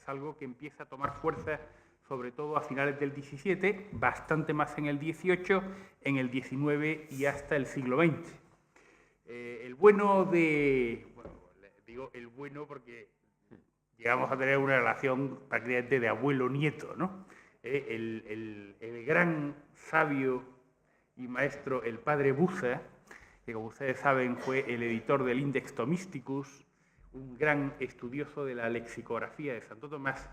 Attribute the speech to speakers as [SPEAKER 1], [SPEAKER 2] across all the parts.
[SPEAKER 1] Es algo que empieza a tomar fuerza sobre todo a finales del XVII, bastante más en el XVIII, en el XIX y hasta el siglo XX. El bueno de... Bueno, digo el bueno porque llegamos a tener una relación prácticamente de abuelo-nieto, ¿no? El gran sabio y maestro, el padre Bucer, que como ustedes saben fue el editor del Index Thomisticus, un gran estudioso de la lexicografía de Santo Tomás.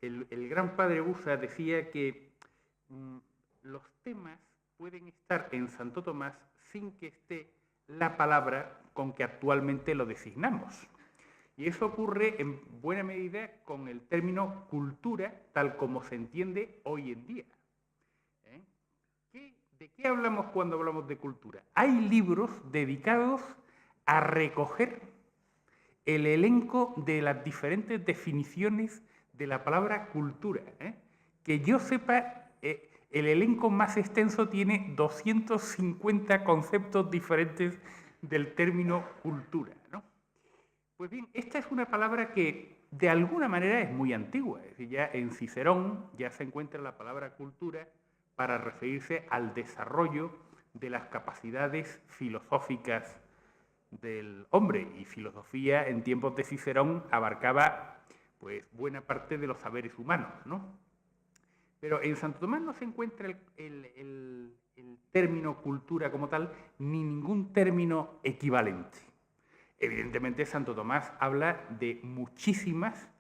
[SPEAKER 1] El gran padre Bucer decía que los temas pueden estar en Santo Tomás sin que esté la palabra con que actualmente lo designamos. Y eso ocurre en buena medida con el término cultura, tal como se entiende hoy en día. ¿De qué hablamos cuando hablamos de cultura? Hay libros dedicados a recoger el elenco de las diferentes definiciones de la palabra cultura. Que yo sepa, el elenco más extenso tiene 250 conceptos diferentes del término cultura, ¿no? Pues bien, esta es una palabra que de alguna manera es muy antigua. Es decir, ya en Cicerón ya se encuentra la palabra cultura para referirse al desarrollo de las capacidades filosóficas del hombre. Y filosofía en tiempos de Cicerón abarcaba pues buena parte de los saberes humanos, ¿no? Pero en Santo Tomás no se encuentra el término cultura como tal, ni ningún término equivalente. Evidentemente, Santo Tomás habla de muchísimas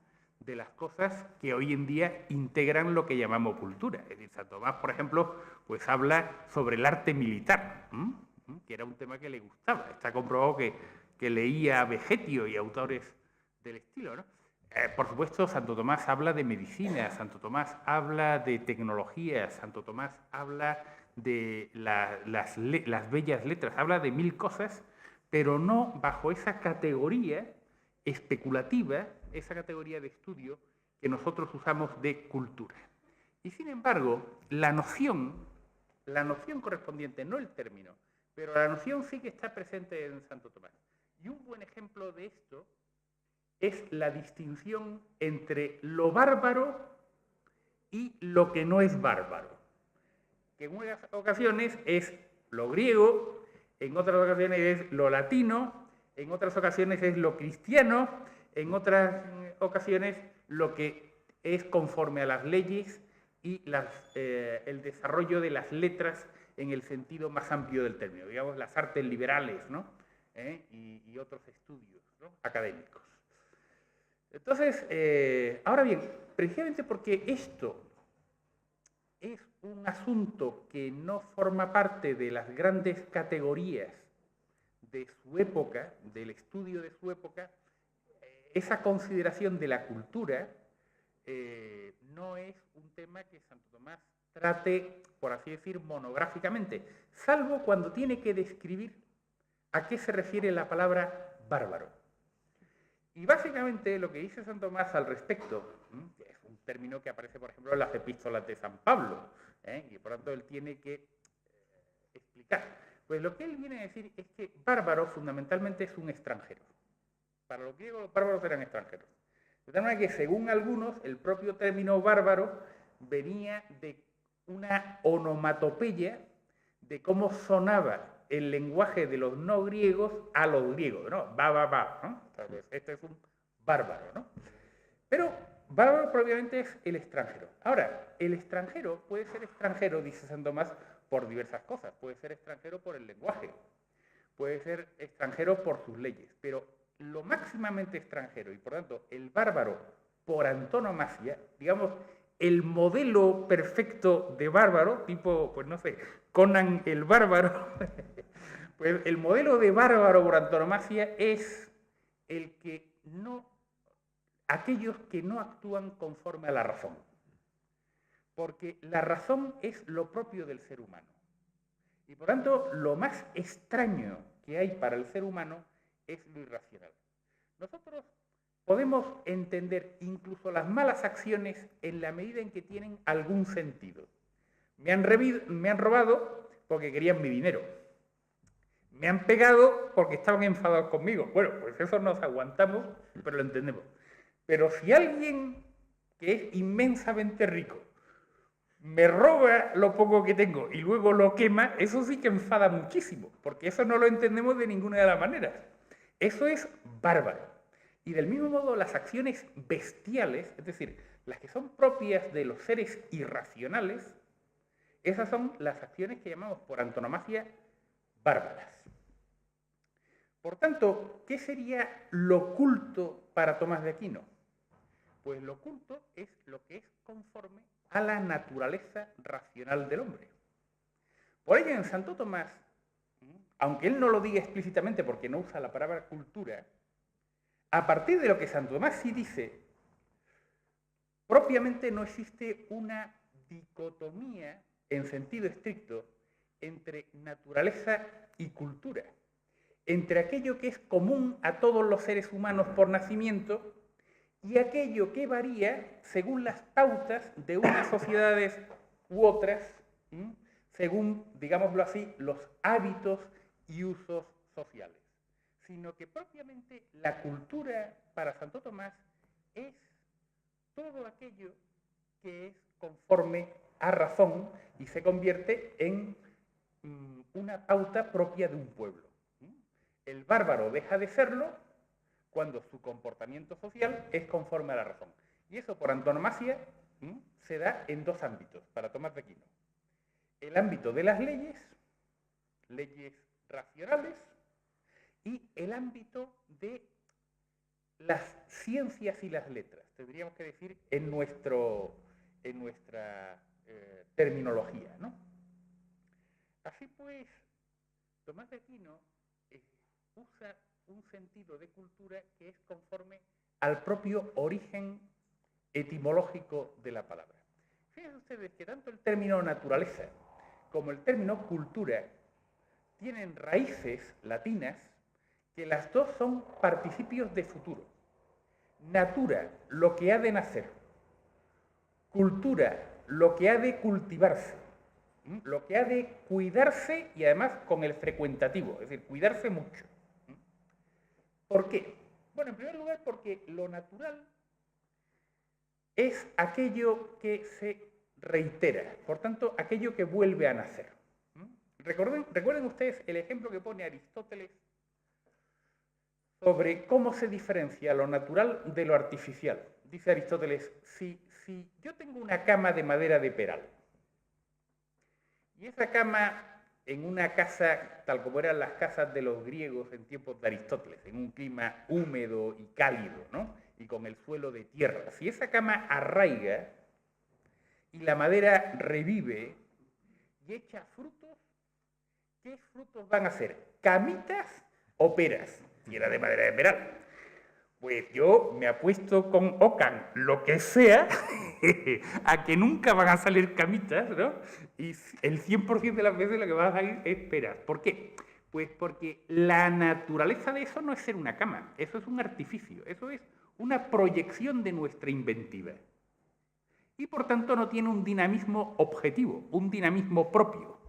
[SPEAKER 1] de las cosas que hoy en día integran lo que llamamos cultura. Es decir, Santo Tomás, por ejemplo, pues habla sobre el arte militar, que era un tema que le gustaba. Está comprobado que leía a Vegetio y autores del estilo, ¿no? Por supuesto, Santo Tomás habla de medicina, Santo Tomás habla de tecnología, Santo Tomás habla de las bellas letras, habla de mil cosas, pero no bajo esa categoría especulativa, esa categoría de estudio que nosotros usamos de cultura. Y sin embargo, la noción correspondiente, no el término, pero la noción sí que está presente en Santo Tomás. Y un buen ejemplo de esto es la distinción entre lo bárbaro y lo que no es bárbaro, que en unas ocasiones es lo griego, en otras ocasiones es lo latino, en otras ocasiones es lo cristiano, en otras ocasiones lo que es conforme a las leyes y el desarrollo de las letras en el sentido más amplio del término, digamos las artes liberales, ¿no? Y otros estudios, ¿no? Académicos. Entonces, ahora bien, precisamente porque esto es un asunto que no forma parte de las grandes categorías de su época, del estudio de su época, esa consideración de la cultura no es un tema que Santo Tomás trate, por así decir, monográficamente, salvo cuando tiene que describir a qué se refiere la palabra bárbaro. Y básicamente lo que dice Santo Tomás al respecto, que es un término que aparece, por ejemplo, en las epístolas de San Pablo, y por tanto él tiene que explicar. Pues lo que él viene a decir es que bárbaro fundamentalmente es un extranjero. Para los griegos los bárbaros eran extranjeros. De tal manera que según algunos el propio término bárbaro venía de una onomatopeya de cómo sonaba el lenguaje de los no griegos a los griegos, ¿no? Va, ¿no? Entonces, este es un bárbaro, ¿no? Pero bárbaro propiamente es el extranjero. Ahora, el extranjero puede ser extranjero, dice San Tomás, por diversas cosas. Puede ser extranjero por el lenguaje, puede ser extranjero por sus leyes, pero lo máximamente extranjero y por tanto el bárbaro por antonomasia, digamos, el modelo perfecto de bárbaro, tipo, pues no sé, Conan el bárbaro, pues el modelo de bárbaro por antonomasia es aquellos que no actúan conforme a la razón. Porque la razón es lo propio del ser humano. Y por tanto, lo más extraño que hay para el ser humano es lo irracional. Nosotros podemos entender incluso las malas acciones en la medida en que tienen algún sentido. Me han robado porque querían mi dinero. Me han pegado porque estaban enfadados conmigo. Bueno, pues eso nos aguantamos, pero lo entendemos. Pero si alguien que es inmensamente rico, me roba lo poco que tengo y luego lo quema, eso sí que enfada muchísimo, porque eso no lo entendemos de ninguna de las maneras. Eso es bárbaro. Y del mismo modo, las acciones bestiales, es decir, las que son propias de los seres irracionales, esas son las acciones que llamamos por antonomasia bárbaras. Por tanto, ¿qué sería lo culto para Tomás de Aquino? Pues lo culto es lo que es conforme a la naturaleza racional del hombre. Por ello, en Santo Tomás, aunque él no lo diga explícitamente porque no usa la palabra cultura, a partir de lo que Santo Tomás sí dice, propiamente no existe una dicotomía en sentido estricto entre naturaleza y cultura, entre aquello que es común a todos los seres humanos por nacimiento y aquello que varía según las pautas de unas sociedades u otras, según, digámoslo así, los hábitos y usos sociales. Sino que propiamente la cultura para Santo Tomás es todo aquello que es conforme a razón y se convierte en una pauta propia de un pueblo. El bárbaro deja de serlo cuando su comportamiento social es conforme a la razón. Y eso, por antonomasia, se da en dos ámbitos para Tomás de Aquino. El ámbito de las leyes racionales, y el ámbito de las ciencias y las letras, tendríamos que decir en nuestra terminología, ¿no? Así pues, Tomás de Aquino usa un sentido de cultura que es conforme al propio origen etimológico de la palabra. Fíjense ustedes que tanto el término naturaleza como el término cultura tienen raíces latinas que las dos son participios de futuro. Natura, lo que ha de nacer. Cultura, lo que ha de cultivarse. Lo que ha de cuidarse y además con el frecuentativo, es decir, cuidarse mucho. ¿Por qué? Bueno, en primer lugar porque lo natural es aquello que se reitera, por tanto, aquello que vuelve a nacer. Recuerden ustedes el ejemplo que pone Aristóteles sobre cómo se diferencia lo natural de lo artificial. Dice Aristóteles, si yo tengo una cama de madera de peral, y esa cama en una casa, tal como eran las casas de los griegos en tiempos de Aristóteles, en un clima húmedo y cálido, ¿no? Y con el suelo de tierra, si esa cama arraiga y la madera revive y echa frutos, ¿qué frutos van a ser? ¿Camitas o peras? Si era de madera de peral. Pues yo me apuesto con Ockham, lo que sea, a que nunca van a salir camitas, ¿no? Y el 100% de las veces lo que van a salir es peras. ¿Por qué? Pues porque la naturaleza de eso no es ser una cama, eso es un artificio, eso es una proyección de nuestra inventiva. Y por tanto no tiene un dinamismo objetivo, un dinamismo propio.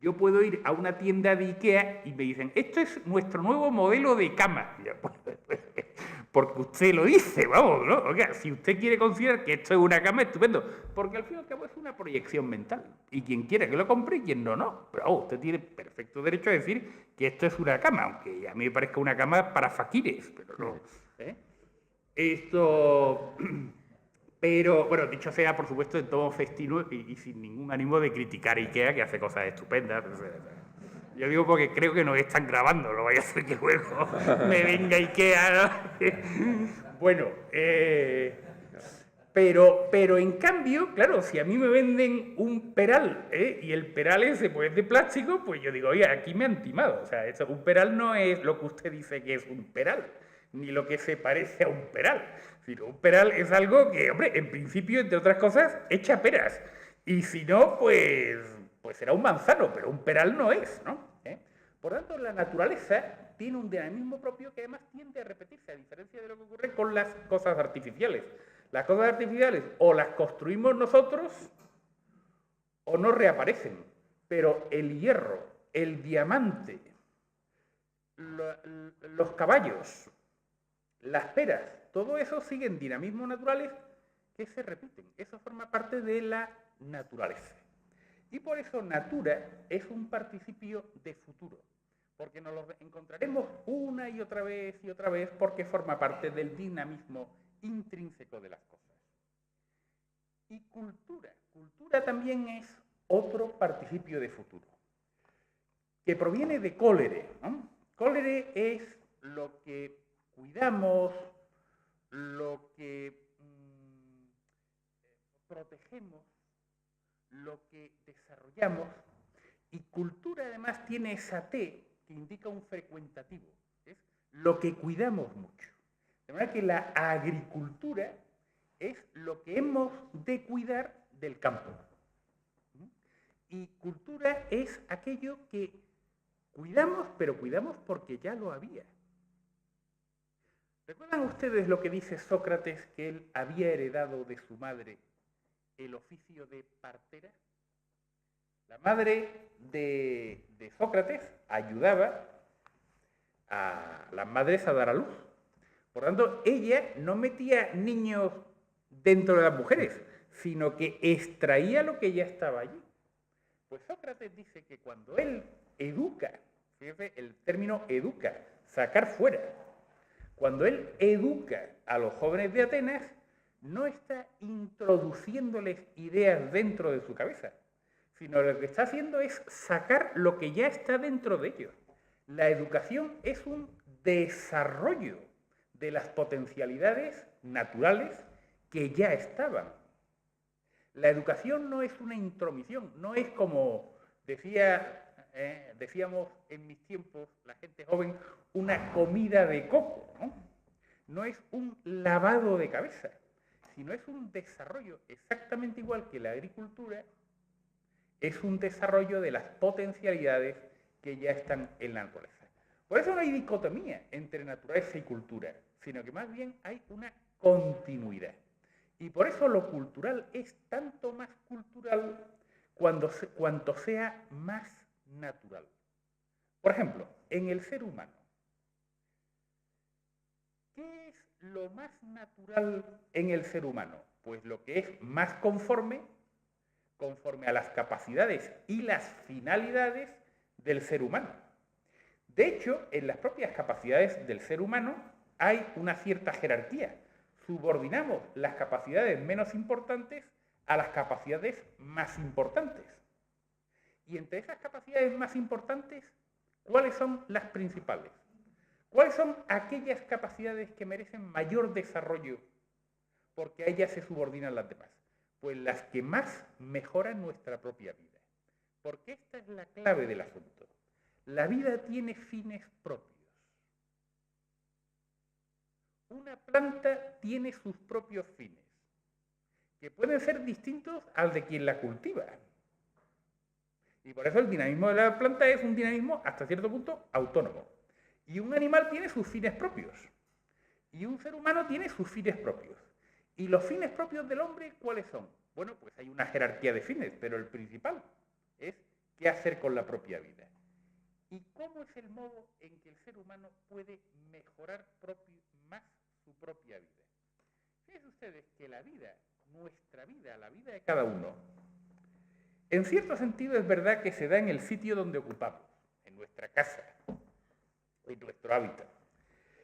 [SPEAKER 1] Yo puedo ir a una tienda de IKEA y me dicen, esto es nuestro nuevo modelo de cama. Porque usted lo dice, vamos, ¿no? O sea, si usted quiere considerar que esto es una cama, estupendo. Porque al fin y al cabo es una proyección mental. Y quien quiera que lo compre y quien no, no. Pero usted tiene perfecto derecho a decir que esto es una cama, aunque a mí me parezca una cama para faquires, pero no. Esto... Pero, bueno, dicho sea, por supuesto, en todo festivo y sin ningún ánimo de criticar a IKEA, que hace cosas estupendas. Yo digo porque creo que nos están grabando, no vaya a ser que luego me venga IKEA, ¿no? Bueno, pero en cambio, claro, si a mí me venden un peral, y el peral ese pues es de plástico, pues yo digo, oye, aquí me han timado. O sea, un peral no es lo que usted dice que es un peral, ni lo que se parece a un peral. Sino un peral es algo que, hombre, en principio, entre otras cosas, echa peras. Y si no, pues será un manzano, pero un peral no es, ¿no? Por tanto, la naturaleza tiene un dinamismo propio que además tiende a repetirse, a diferencia de lo que ocurre con las cosas artificiales. Las cosas artificiales o las construimos nosotros o no reaparecen. Pero el hierro, el diamante, los caballos, las peras, todo eso siguen dinamismos naturales que se repiten. Eso forma parte de la naturaleza. Y por eso natura es un participio de futuro, porque nos lo encontraremos una y otra vez porque forma parte del dinamismo intrínseco de las cosas. Y cultura. Cultura también es otro participio de futuro, que proviene de cólere, ¿no? Cólere es lo que cuidamos, lo que protegemos, lo que desarrollamos, y cultura además tiene esa T que indica un frecuentativo, es lo que cuidamos mucho. De manera que la agricultura es lo que hemos de cuidar del campo. Y cultura es aquello que cuidamos, pero cuidamos porque ya lo había. ¿Recuerdan ustedes lo que dice Sócrates, que él había heredado de su madre el oficio de partera? La madre de Sócrates ayudaba a las madres a dar a luz. Por tanto, ella no metía niños dentro de las mujeres, sino que extraía lo que ya estaba allí. Pues Sócrates dice que cuando él educa, fíjate el término educa, sacar fuera, cuando él educa a los jóvenes de Atenas, no está introduciéndoles ideas dentro de su cabeza, sino lo que está haciendo es sacar lo que ya está dentro de ellos. La educación es un desarrollo de las potencialidades naturales que ya estaban. La educación no es una intromisión, no es como decíamos en mis tiempos, la gente joven, una comida de coco, ¿no? No es un lavado de cabeza, sino es un desarrollo exactamente igual que la agricultura, es un desarrollo de las potencialidades que ya están en la naturaleza. Por eso no hay dicotomía entre naturaleza y cultura, sino que más bien hay una continuidad. Y por eso lo cultural es tanto más cultural cuanto sea más natural. Por ejemplo, en el ser humano, ¿qué es lo más natural en el ser humano? Pues lo que es más conforme a las capacidades y las finalidades del ser humano. De hecho, en las propias capacidades del ser humano hay una cierta jerarquía. Subordinamos las capacidades menos importantes a las capacidades más importantes. Y entre esas capacidades más importantes, ¿cuáles son las principales? ¿Cuáles son aquellas capacidades que merecen mayor desarrollo porque a ellas se subordinan las demás? Pues las que más mejoran nuestra propia vida. Porque esta es la clave del asunto. La vida tiene fines propios. Una planta tiene sus propios fines, que pueden ser distintos al de quien la cultiva. Y por eso el dinamismo de la planta es un dinamismo hasta cierto punto autónomo. Y un animal tiene sus fines propios. Y un ser humano tiene sus fines propios. ¿Y los fines propios del hombre cuáles son? Bueno, pues hay una jerarquía de fines, pero el principal es qué hacer con la propia vida. ¿Y cómo es el modo en que el ser humano puede mejorar más su propia vida? Fíjense ustedes que la vida, nuestra vida, la vida de cada uno, en cierto sentido es verdad que se da en el sitio donde ocupamos, en nuestra casa, en nuestro hábitat.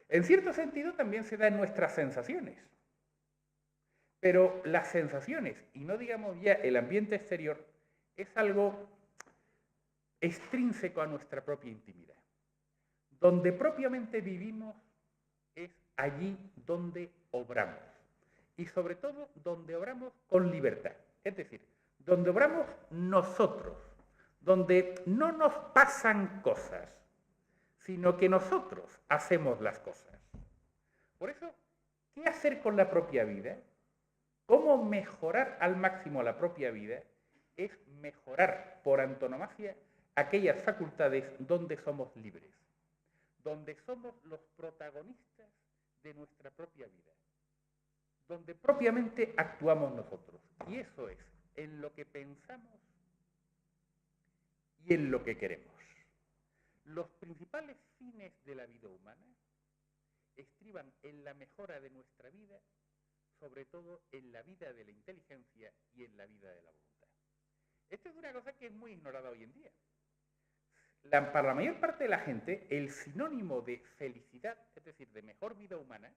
[SPEAKER 1] En cierto sentido también se da en nuestras sensaciones. Pero las sensaciones, y no digamos ya el ambiente exterior, es algo extrínseco a nuestra propia intimidad. Donde propiamente vivimos es allí donde obramos. Y sobre todo donde obramos con libertad. Es decir, donde obramos nosotros. Donde no nos pasan cosas, sino que nosotros hacemos las cosas. Por eso, ¿qué hacer con la propia vida? ¿Cómo mejorar al máximo la propia vida? Es mejorar por antonomasia aquellas facultades donde somos libres, donde somos los protagonistas de nuestra propia vida, donde propiamente actuamos nosotros. Y eso es en lo que pensamos y en lo que queremos. Los principales fines de la vida humana estriban en la mejora de nuestra vida sobre todo en la vida de la inteligencia y en la vida de la voluntad. Esto es una cosa que es muy ignorada hoy en día. Para la mayor parte de la gente, el sinónimo de felicidad, es decir, de mejor vida humana,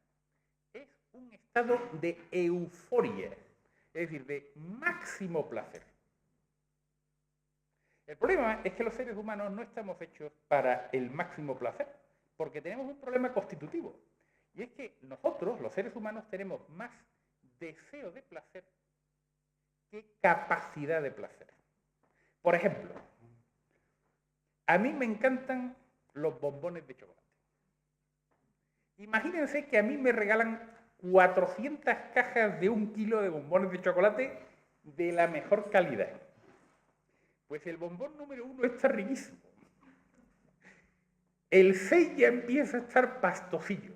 [SPEAKER 1] es un estado de euforia, es decir, de máximo placer. El problema es que los seres humanos no estamos hechos para el máximo placer, porque tenemos un problema constitutivo. Y es que nosotros, los seres humanos, tenemos más deseo de placer que capacidad de placer. Por ejemplo, a mí me encantan los bombones de chocolate. Imagínense que a mí me regalan 400 cajas de 1 kilo de bombones de chocolate de la mejor calidad. Pues el bombón número 1 está riquísimo. El 6 ya empieza a estar pastosillo.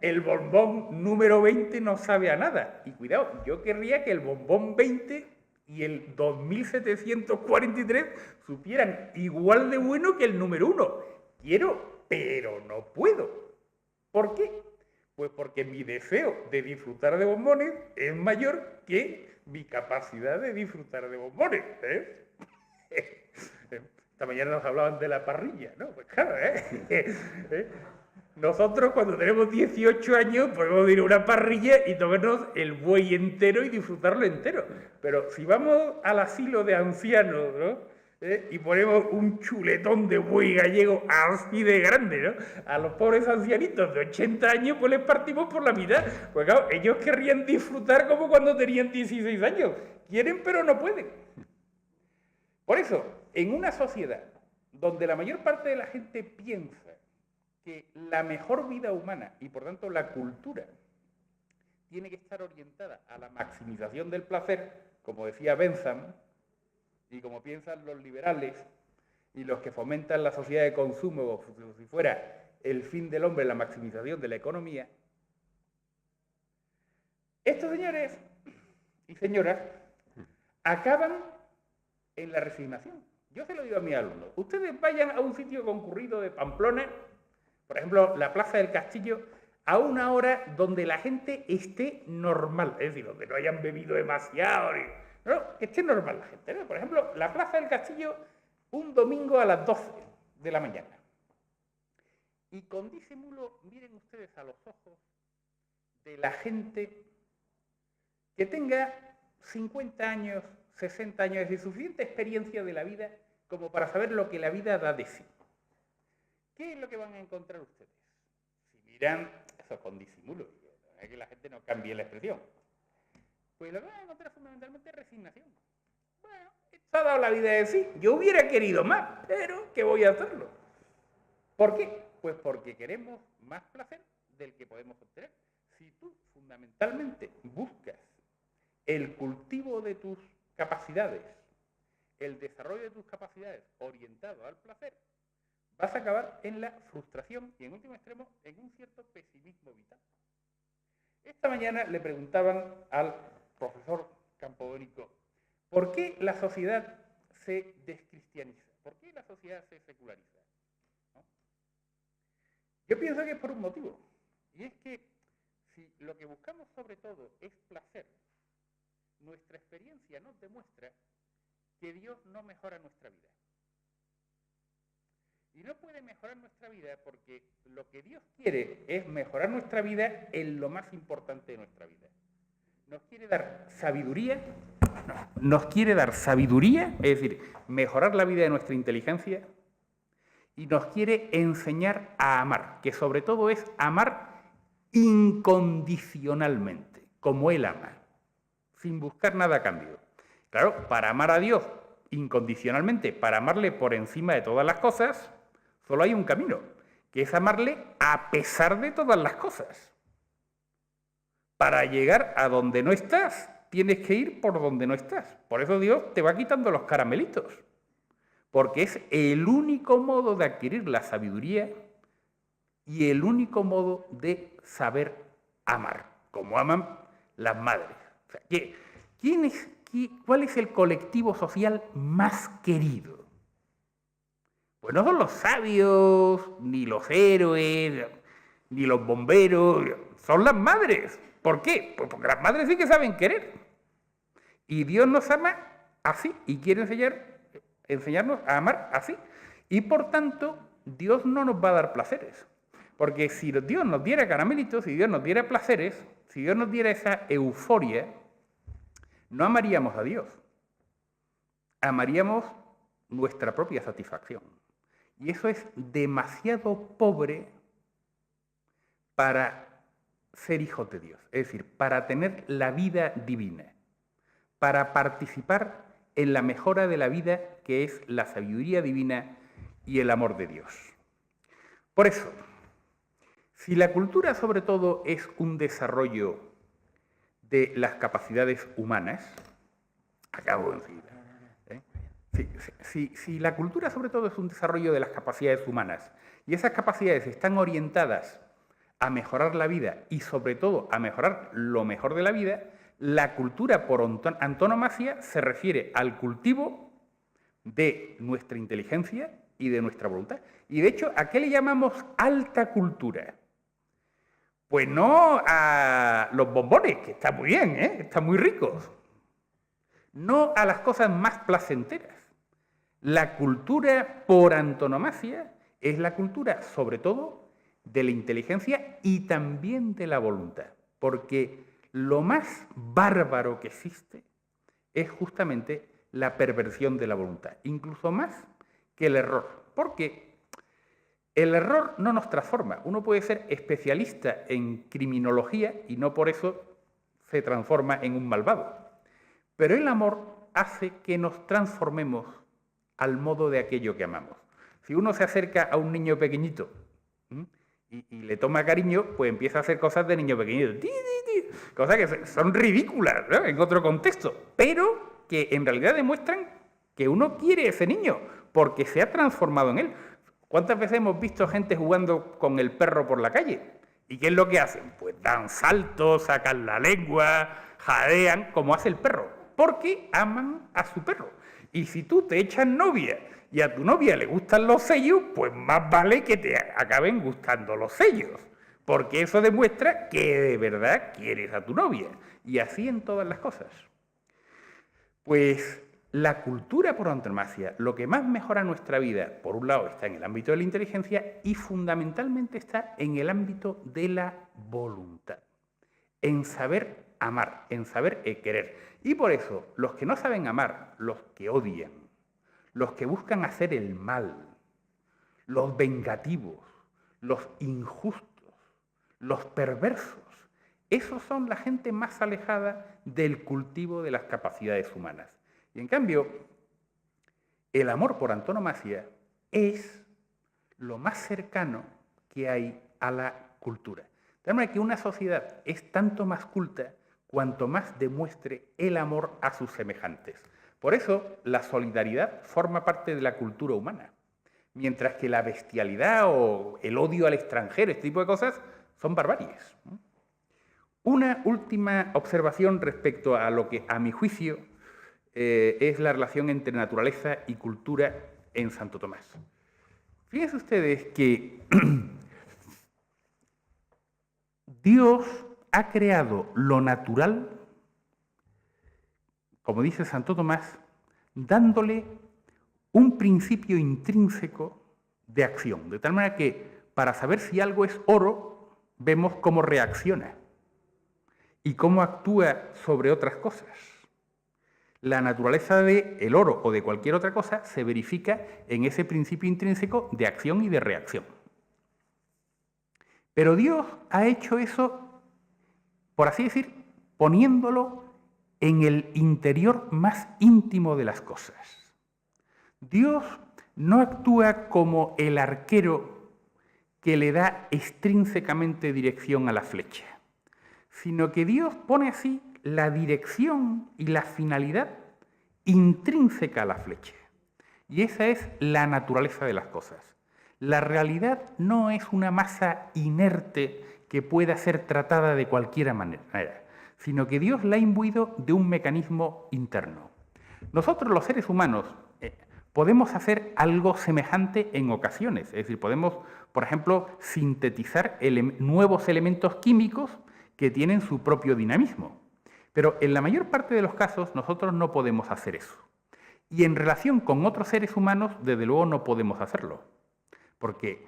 [SPEAKER 1] El bombón número 20 no sabe a nada. Y cuidado, yo querría que el bombón 20 y el 2743 supieran igual de bueno que el número 1. Quiero, pero no puedo. ¿Por qué? Pues porque mi deseo de disfrutar de bombones es mayor que mi capacidad de disfrutar de bombones. Esta mañana nos hablaban de la parrilla, ¿no? Pues claro, Nosotros cuando tenemos 18 años podemos ir a una parrilla y tomarnos el buey entero y disfrutarlo entero. Pero si vamos al asilo de ancianos, ¿no? Y ponemos un chuletón de buey gallego así de grande, ¿no? A los pobres ancianitos de 80 años pues les partimos por la mitad. Pues claro, ellos querrían disfrutar como cuando tenían 16 años. Quieren pero no pueden. Por eso, en una sociedad donde la mayor parte de la gente piensa que la mejor vida humana y por tanto la cultura tiene que estar orientada a la maximización del placer, como decía Bentham, y como piensan los liberales y los que fomentan la sociedad de consumo como si fuera el fin del hombre, la maximización de la economía, estos señores y señoras acaban en la resignación. Yo se lo digo a mis alumnos. Ustedes vayan a un sitio concurrido de Pamplona, por ejemplo, la Plaza del Castillo, a una hora donde la gente esté normal, es decir, donde no hayan bebido demasiado, no, que esté normal la gente, ¿no? Por ejemplo, la Plaza del Castillo, un domingo a las 12 de la mañana. Y con disimulo, miren ustedes a los ojos de la gente que tenga 50 años, 60 años, es decir, suficiente experiencia de la vida como para saber lo que la vida da de sí. ¿Qué es lo que van a encontrar ustedes? Si miran, eso con disimulo, es que la gente no cambie la expresión. Pues lo que van a encontrar fundamentalmente es resignación. Bueno, esto ha dado la vida de sí. Yo hubiera querido más, pero ¿qué voy a hacerlo? ¿Por qué? Pues porque queremos más placer del que podemos obtener. Si tú fundamentalmente buscas el cultivo de tus capacidades, el desarrollo de tus capacidades orientado al placer, vas a acabar en la frustración y en último extremo en un cierto pesimismo vital. Esta mañana le preguntaban al profesor Campodónico, ¿por qué la sociedad se descristianiza? ¿Por qué la sociedad se seculariza? ¿No? Yo pienso que es por un motivo, y es que si lo que buscamos sobre todo es placer, nuestra experiencia nos demuestra que Dios no mejora nuestra vida. Y no puede mejorar nuestra vida porque lo que Dios quiere es mejorar nuestra vida en lo más importante de nuestra vida. Nos quiere dar sabiduría, es decir, mejorar la vida de nuestra inteligencia, y nos quiere enseñar a amar, que sobre todo es amar incondicionalmente, como Él ama, sin buscar nada a cambio. Claro, para amar a Dios incondicionalmente, para amarle por encima de todas las cosas, solo hay un camino, que es amarle a pesar de todas las cosas. Para llegar a donde no estás, tienes que ir por donde no estás. Por eso Dios te va quitando los caramelitos, porque es el único modo de adquirir la sabiduría y el único modo de saber amar, como aman las madres. O sea, ¿cuál es el colectivo social más querido? Pues no son los sabios, ni los héroes, ni los bomberos, son las madres. ¿Por qué? Pues porque las madres sí que saben querer. Y Dios nos ama así y quiere enseñarnos a amar así. Y por tanto, Dios no nos va a dar placeres. Porque si Dios nos diera caramelitos, si Dios nos diera placeres, si Dios nos diera esa euforia, no amaríamos a Dios. Amaríamos nuestra propia satisfacción. Y eso es demasiado pobre para ser hijos de Dios. Es decir, para tener la vida divina, para participar en la mejora de la vida, que es la sabiduría divina y el amor de Dios. Por eso, si la cultura sobre todo es un desarrollo de las capacidades humanas, acabo enseguida, si la cultura sobre todo es un desarrollo de las capacidades humanas y esas capacidades están orientadas a mejorar la vida y sobre todo a mejorar lo mejor de la vida, la cultura por antonomasia se refiere al cultivo de nuestra inteligencia y de nuestra voluntad. Y de hecho, ¿a qué le llamamos alta cultura? Pues no a los bombones, que están muy bien, están muy ricos. No a las cosas más placenteras. La cultura por antonomasia es la cultura, sobre todo, de la inteligencia y también de la voluntad. Porque lo más bárbaro que existe es justamente la perversión de la voluntad, incluso más que el error. Porque el error no nos transforma. Uno puede ser especialista en criminología y no por eso se transforma en un malvado. Pero el amor hace que nos transformemos al modo de aquello que amamos. Si uno se acerca a un niño pequeñito y le toma cariño, pues empieza a hacer cosas de niño pequeñito. Cosas que son ridículas, ¿no?, en otro contexto, pero que en realidad demuestran que uno quiere a ese niño porque se ha transformado en él. ¿Cuántas veces hemos visto gente jugando con el perro por la calle? ¿Y qué es lo que hacen? Pues dan saltos, sacan la lengua, jadean, como hace el perro, porque aman a su perro. Y si tú te echas novia y a tu novia le gustan los sellos, pues más vale que te acaben gustando los sellos, porque eso demuestra que de verdad quieres a tu novia. Y así en todas las cosas. Pues la cultura por antonomasia, lo que más mejora nuestra vida, por un lado está en el ámbito de la inteligencia y fundamentalmente está en el ámbito de la voluntad, en saber amar, en saber querer. Y por eso, los que no saben amar, los que odian, los que buscan hacer el mal, los vengativos, los injustos, los perversos, esos son la gente más alejada del cultivo de las capacidades humanas. Y en cambio, el amor por antonomasia es lo más cercano que hay a la cultura. De tal manera que una sociedad es tanto más culta cuanto más demuestre el amor a sus semejantes. Por eso, la solidaridad forma parte de la cultura humana, mientras que la bestialidad o el odio al extranjero, este tipo de cosas, son barbaries. Una última observación respecto a lo que, a mi juicio, es la relación entre naturaleza y cultura en Santo Tomás. Fíjense ustedes que Dios ha creado lo natural, como dice Santo Tomás, dándole un principio intrínseco de acción, de tal manera que para saber si algo es oro, vemos cómo reacciona y cómo actúa sobre otras cosas. La naturaleza del oro o de cualquier otra cosa se verifica en ese principio intrínseco de acción y de reacción. Pero Dios ha hecho eso, por así decir, poniéndolo en el interior más íntimo de las cosas. Dios no actúa como el arquero que le da extrínsecamente dirección a la flecha, sino que Dios pone así la dirección y la finalidad intrínseca a la flecha. Y esa es la naturaleza de las cosas. La realidad no es una masa inerte que pueda ser tratada de cualquier manera, sino que Dios la ha imbuido de un mecanismo interno. Nosotros, los seres humanos, podemos hacer algo semejante en ocasiones. Es decir, podemos, por ejemplo, sintetizar nuevos elementos químicos que tienen su propio dinamismo. Pero en la mayor parte de los casos nosotros no podemos hacer eso. Y en relación con otros seres humanos, desde luego no podemos hacerlo. Porque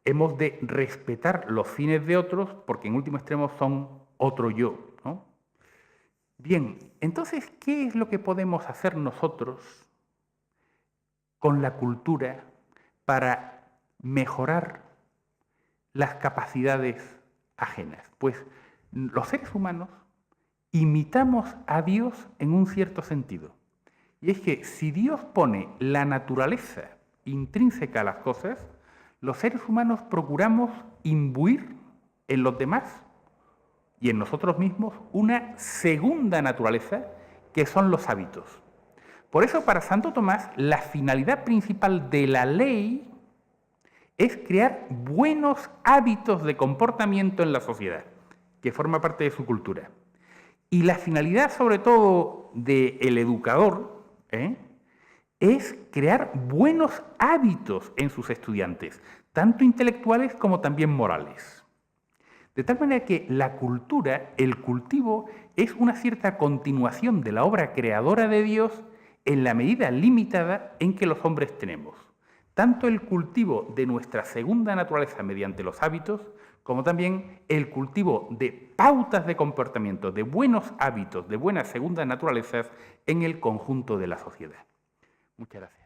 [SPEAKER 1] hemos de respetar los fines de otros, porque en último extremo son otro yo, ¿no? Bien, entonces, ¿qué es lo que podemos hacer nosotros con la cultura para mejorar las capacidades ajenas? Pues los seres humanos imitamos a Dios en un cierto sentido. Y es que si Dios pone la naturaleza intrínseca a las cosas, los seres humanos procuramos imbuir en los demás y en nosotros mismos una segunda naturaleza que son los hábitos. Por eso para Santo Tomás la finalidad principal de la ley es crear buenos hábitos de comportamiento en la sociedad, que forma parte de su cultura. Y la finalidad sobre todo del educador es crear buenos hábitos en sus estudiantes, tanto intelectuales como también morales. De tal manera que la cultura, el cultivo, es una cierta continuación de la obra creadora de Dios en la medida limitada en que los hombres tenemos. Tanto el cultivo de nuestra segunda naturaleza mediante los hábitos, como también el cultivo de pautas de comportamiento, de buenos hábitos, de buenas segundas naturalezas en el conjunto de la sociedad. Muchas gracias.